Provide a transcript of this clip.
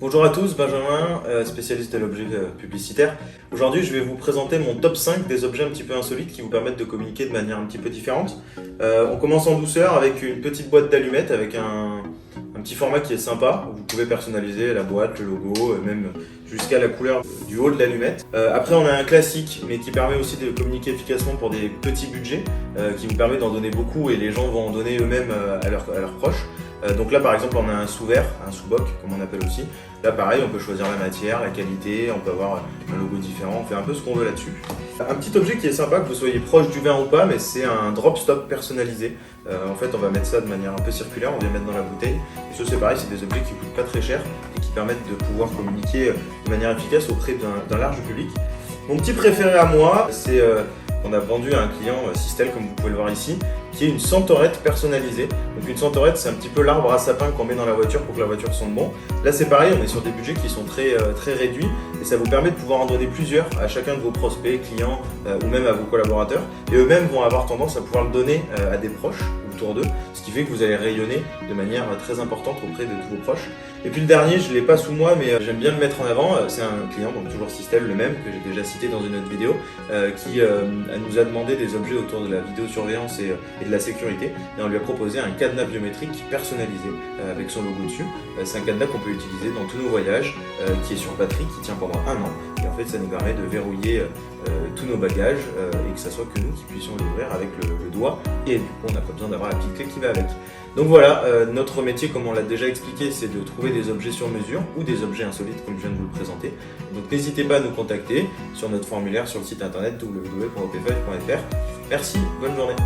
Bonjour à tous, Benjamin, spécialiste de l'objet publicitaire. Aujourd'hui, je vais vous présenter mon top 5 des objets un petit peu insolites qui vous permettent de communiquer de manière un petit peu différente. On commence en douceur avec une petite boîte d'allumettes avec un petit format qui est sympa. Vous pouvez personnaliser la boîte, le logo, même jusqu'à la couleur du haut de l'allumette. Après, on a un classique, mais qui permet aussi de communiquer efficacement pour des petits budgets, qui vous permet d'en donner beaucoup et les gens vont en donner eux-mêmes à leurs proches. Donc là par exemple on a un sous-verre, un sous-boc comme on appelle aussi. Là pareil on peut choisir la matière, la qualité, on peut avoir un logo différent, on fait un peu ce qu'on veut là-dessus. Un petit objet qui est sympa, que vous soyez proche du verre ou pas, mais c'est un drop stop personnalisé. En fait on va mettre ça de manière un peu circulaire, on vient mettre dans la bouteille. Et ça c'est pareil, c'est des objets qui coûtent pas très cher et qui permettent de pouvoir communiquer de manière efficace auprès d'un large public. Mon petit préféré à moi, c'est qu'on a vendu à un client Sistel, comme vous pouvez le voir ici, qui est une centaurette personnalisée. Donc une centaurette, c'est un petit peu l'arbre à sapin qu'on met dans la voiture pour que la voiture sente bon. Là c'est pareil, on est sur des budgets qui sont très réduits et ça vous permet de pouvoir en donner plusieurs à chacun de vos prospects, clients ou même à vos collaborateurs. Et eux-mêmes vont avoir tendance à pouvoir le donner à des proches autour d'eux, ce qui fait que vous allez rayonner de manière très importante auprès de tous vos proches. Et puis le dernier, je ne l'ai pas sous moi, mais j'aime bien le mettre en avant. C'est un client, donc toujours Sistel, le même, que j'ai déjà cité dans une autre vidéo, qui nous a demandé des objets autour de la vidéosurveillance et de la sécurité. Et on lui a proposé un cadenas biométrique personnalisé avec son logo dessus. C'est un cadenas qu'on peut utiliser dans tous nos voyages, qui est sur batterie, qui tient pendant 1 an. Et en fait, ça nous permet de verrouiller tous nos bagages et que ça soit que nous qui puissions l'ouvrir avec le doigt. Et du coup, on n'a pas besoin d'avoir la petite clé qui va avec. Donc voilà, notre métier, comme on l'a déjà expliqué, c'est de trouver des objets sur mesure ou des objets insolites comme je viens de vous le présenter. Donc n'hésitez pas à nous contacter sur notre formulaire sur le site internet www.opfh.fr. Merci, bonne journée.